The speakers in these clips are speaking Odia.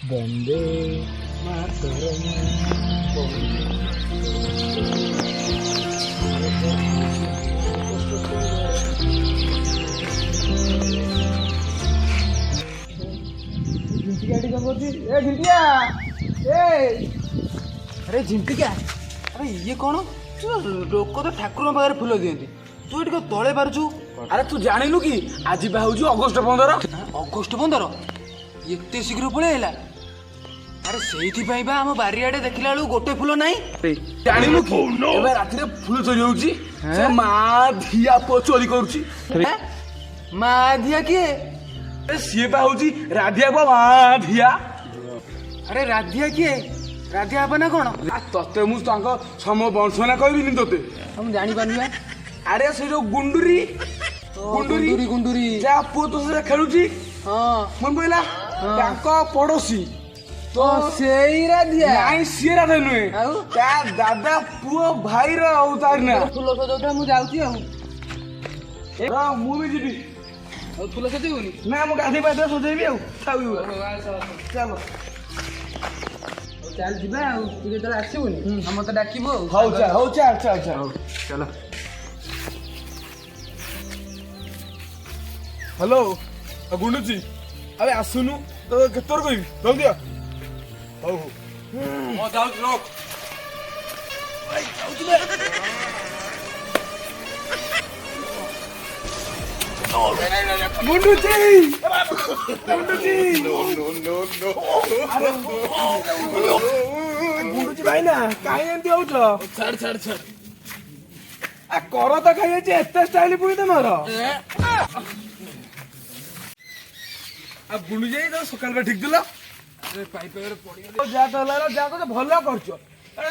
ବନ୍ଦେ ମାତରମ୍ ଝିଣ୍ଟିକାଟି କଣ କରୁଛି? ଏ ଝିଣ୍ଟିଆ, ଆରେ ଝିଣ୍ଟିକା, ଆରେ ଇଏ କ'ଣ? ଲୋକ ତ ଠାକୁରଙ୍କ ପାଖରେ ଫୁଲ ଦିଅନ୍ତି, ତୁ ଏଠି କ'ଣ ତଳେ ପାରୁଛୁ? ଆରେ ତୁ ଜାଣିନୁ କି ଆଜି ବା ହଉଛି ଅଗଷ୍ଟ 15? ଅଗଷ୍ଟ 15? ଏତେ ଶୀଘ୍ର ପଳେଇ ହେଲା? ଆରେ ସେଇଥିପାଇଁ ବା ଆମ ବାରିଆଡେ ଦେଖିଲା ବେଳକୁ ଗୋଟେ ଫୁଲ ନାହିଁ। ଜାଣିନୁ କି ଏବେ ରାତିରେ ଫୁଲ ଚୋରି ହଉଛି? ସେ ମା ଧିଆ ପୁଅ ଚୋରି କରୁଛି। ମା ଧିଆ କିଏ? ସିଏ ବା ହଉଛି ରାଧିଆ ପୁଅ ମା ଧିଆ। ଆରେ ରାଧିଆ କିଏ? ରାଧିଆ ବାପା ନା କ'ଣ? ତତେ ମୁଁ ତାଙ୍କ ସମ ବଂଶ ନା କହିବିନି ତତେ? ମୁଁ ଜାଣିପାରୁନି ବା। ଆରେ ସେ ଯୋଉ ଗୁଣ୍ଡୁରି ଗୁଣ୍ଡୁରି ଯାହା ପୁଅ ତୋ ସହିତ ଖେଳୁଛି, ହଁ ମନେ ପଇଲା? ତାଙ୍କ ପଡୋଶୀ ତ ସେଇ ରାଧିଆ? ନାଇଁ, ସିଏ ରାଧା ନୁହେଁ, ଆଉ ତା ଦାଦା ପୁଅ ଭାଇର ଆଉ ତାର ନା। ଫୁଲ ସଜାଉଥା, ମୁଁ ଯାଉଛି ଆଉ। ମୁଁ ବି ଯିବି। ଆଉ ଫୁଲ ସଜେଇବୁନି? ନା, ମୁଁ ଗାଧେଇ ପାଧେଇ ସଜେଇବି ଆଉ। ଚାଲ ଚାଲ ଯିବା ଆଉ। ତୁ ଯେତେବେଳେ ଆସିବୁନି ମତେ ଡାକିବୁ ଆଉ। ହଉ ଚାଲ, ହଉ ଚାଲ ଚାଲ ଚାଲ। ଚାଲ। ହ୍ୟାଲୋ ଗୁଣ୍ଡୁଚି, ଆରେ ଆସୁନୁ, ତ କେତେଥର କହିବି? ଜଲ୍ଦି ଆ। ହଉ ହଉ, ହଁ ଯାଉଛି, ରଖ। ଗୁଣ୍ଡୁଚି, ଗୁଣ୍ଡୁଚି ଭାଇ ନା, କାହିଁ ଏମିତି ହଉଛ? ଛାଡ ଛାଡ ଛାଡ। କର ତ ଖାଇଯାଇଛି, ଏତେ ଷ୍ଟାଇଲ ପୁଣି ତମର। ଆଉ ଗୁଣ୍ଡୁ ଯାଇ ତ ସକାଳ ବା ଠିକ ଥିଲା। ଯାହା ତ ହେଲା, ଯାହା କରୁଛ ଭଲ କରୁଛ।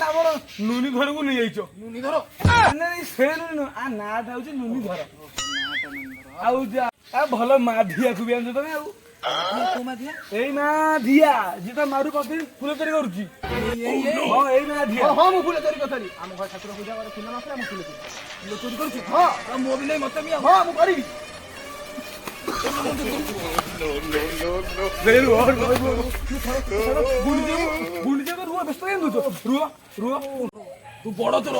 ଆମର ନୁନି ଘରକୁ ନେଇଯାଇଛ। ନୁନି ଧର। ସେ ନୁନି ନୁହଁ, ନାଟା ହଉଛି ନୁନି ଘର। ଆଉ ଯା ଭଲ ମା ଧିଆକୁ ବି ଆଣିଛ ତମେ। ଆଉ ଏଇ ମା ଧିଆ ଯିଏ ତ ମାରୁ ପକେଇ ଫୁଲ ଚୋରି କରୁଛି। ହଁ, ଏଇ ମା ଧିଆ। ହଁ, ମୁଁ ଫୁଲ ଚୋରି କରିଥିଲି। ଆମ ଘର ଠାକୁର ପୂଜା ଘରେ ଫୁଲ ନଥିଲା, ମୁଁ ଫୁଲ ଚୋରି କରୁଛି। ହଁ, ମୋ ବି ନେଇ ମତେ ବି। ହଁ, ମୁଁ କରିବି। ତୁ ବଡ ଚୋର,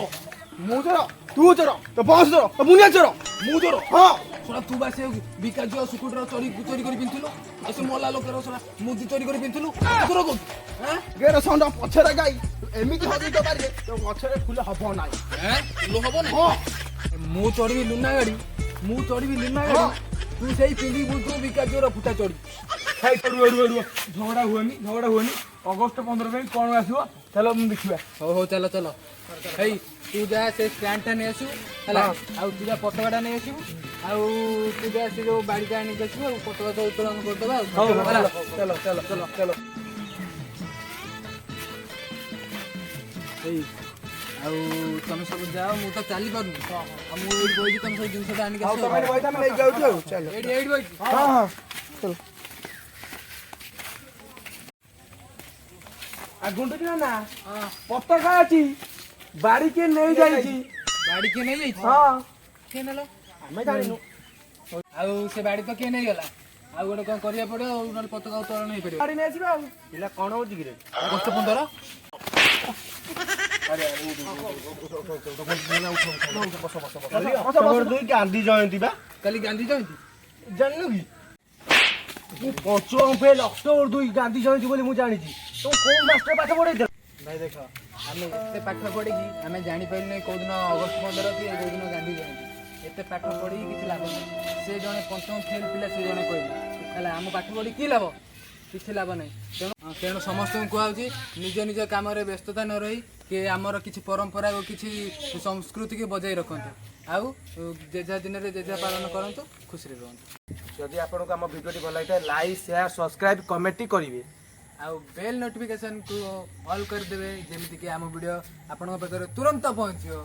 ମୁଁ ଚୋର, ତୁ ଚୋର, ତ ବସ ଚୋର, ତ ମୁନିଆ ଚୋର, ମୁଁ ଚୋର। ହଁ, ଶୁଣ, ତୁ ବା ସେ ବିକାଜୁ ଆଉ ସୁକୁଟର ଚୋରି କରି ପିନ୍ଧିଥିଲୁ, ଆଉ ସେ ମଲା ଲୋକର ଶୁଣ ମୁଦି ଚୋରି କରି ପିନ୍ଧିଥିଲୁ। ଚୋର କହୁଛୁ? ଗେର ଷଣ୍ଢ ପଛରେ ଗାଈ, ଏମିତି ହଜି ତ ପାରିବେ ତୋ ଗଛରେ ଫୁଲ ହବ ନାହିଁ। ଫୁଲ ହବ ନା? ମୁଁ ଚଢିବି ଲୁନା ଗାଡି, ତୁ ସେଇ ପିନ୍ଧିବୁ ତୁ ବିକାଜୁର ଫୁଟା ଚଢି। ଝଗଡା ହୁଅନି। ଅଗଷ୍ଟ 15 ପାଇଁ କଣ ଆସିବ ଚାଲ ଦେଖିବା। ହଉ ଚାଲ ଚାଲ। ହେଇ, ତୁ ଯା ସେ ଷ୍ଟାଣ୍ଡଟା ନେଇ ଆସିବୁ ହେଲା, ଆଉ ତୁ ଯା ପତାକାଟା ନେଇ ଆସିବୁ, ଆଉ ତୁ ଯା ସେ ଯୋଉ ବାଡ଼ିଟା ଆଣିକି ଆସିବୁ, ଆଉ ପତାକା ତ ଉତ୍ତୋଳନ କରିଦେବା ଆଉ। ଚାଲ। ହେଇ, ଆଉ ତମେ ସବୁ ଯାଅ, ମୁଁ ତ ଚାଲିପାରୁନି, ଆଉ ମୁଁ ଏଇଠି ବଇଛି, ତମେ ସବୁ ଜିନିଷଟା ଆଣିକି ଆସିବ। ଏଇଠି ବଇଛି। ଗୁଣ୍ଡୁଚି ନା ପତାକା ଅଛି, ବାଡି କିଏ ନେଇଯାଇଛି? ବାଡ଼ି କିଏ ନେଇଯାଇଛି? ହଁ, କିଏ ନେଲ? ଆମେ ଜାଣିନୁ। ଆଉ ସେ ବାଡ଼ି ତ କିଏ ନେଇଗଲା? ଆଉ ଗୋଟେ କ'ଣ କରିବାକୁ ପଡ଼ିବ, ଆଉ ନହେଲେ ପତାକା ଉତ୍ତୋଳନ ହେଇପାରିବ। ବାଡି ନେଇ ଆସିବା ଆଉ। ପିଲା କଣ ହଉଛି କିରେ? ଅଗଷ୍ଟ 15? ଗାନ୍ଧୀ ଜୟନ୍ତୀ ବା କାଲି ଗାନ୍ଧୀ ଜୟନ୍ତୀ, ଜାଣିନୁ କି? ଅକ୍ଟୋବର 2 ଗାନ୍ଧୀ ଜୟନ୍ତୀ ବୋଲି ମୁଁ ଜାଣିଛି। ତୁ କୋଉ ମାଷ୍ଟର ପାଠ ପଢେଇଥିଲ? ଭାଇ ଦେଖ, ଆମେ ଏତେ ପାଠ ପଢ଼ିକି ଆମେ ଜାଣିପାରିଲୁନି କେଉଁଦିନ ଅଗଷ୍ଟ 15 କି କେଉଁଦିନ ଗାନ୍ଧୀ ଜୟନ୍ତୀ। ଏତେ ପାଠ ପଢ଼ିକି କିଛି ଲାଭ ନାହିଁ। ସେ ଜଣେ ପଞ୍ଚମ ଫେଲ୍ ପିଲା, ସେ ଜଣେ କହିଲେ ହେଲା, ଆମ ପାଠ ପଢ଼ି କି ଲାଭ? କିଛି ଲାଭ ନାହିଁ। ତେଣୁ ସମସ୍ତଙ୍କୁ କୁହାହେଉଛି ନିଜ ନିଜ କାମରେ ବ୍ୟସ୍ତତା ନ ରହି କି ଆମର କିଛି ପରମ୍ପରା ଓ କିଛି ସଂସ୍କୃତିକୁ ବଜାଇ ରଖନ୍ତୁ, ଆଉ ଯେଝା ଦିନରେ ଯେଝା ପାଳନ କରନ୍ତୁ, ଖୁସିରେ ରୁହନ୍ତୁ। ଯଦି ଆପଣଙ୍କୁ ଆମ ଭିଡ଼ିଓଟି ଭଲ ଲାଗିଥାଏ, ଲାଇକ୍, ସେୟାର, ସବସ୍କ୍ରାଇବ୍, କମେଣ୍ଟ କରିବେ। ଆଉ ବେଲ୍ ନୋଟିଫିକେସନ୍କୁ ଅଲ୍ କରିଦେବେ, ଯେମିତିକି ଆମ ଭିଡ଼ିଓ ଆପଣଙ୍କ ପାଖରେ ତୁରନ୍ତ ପହଞ୍ଚିବ।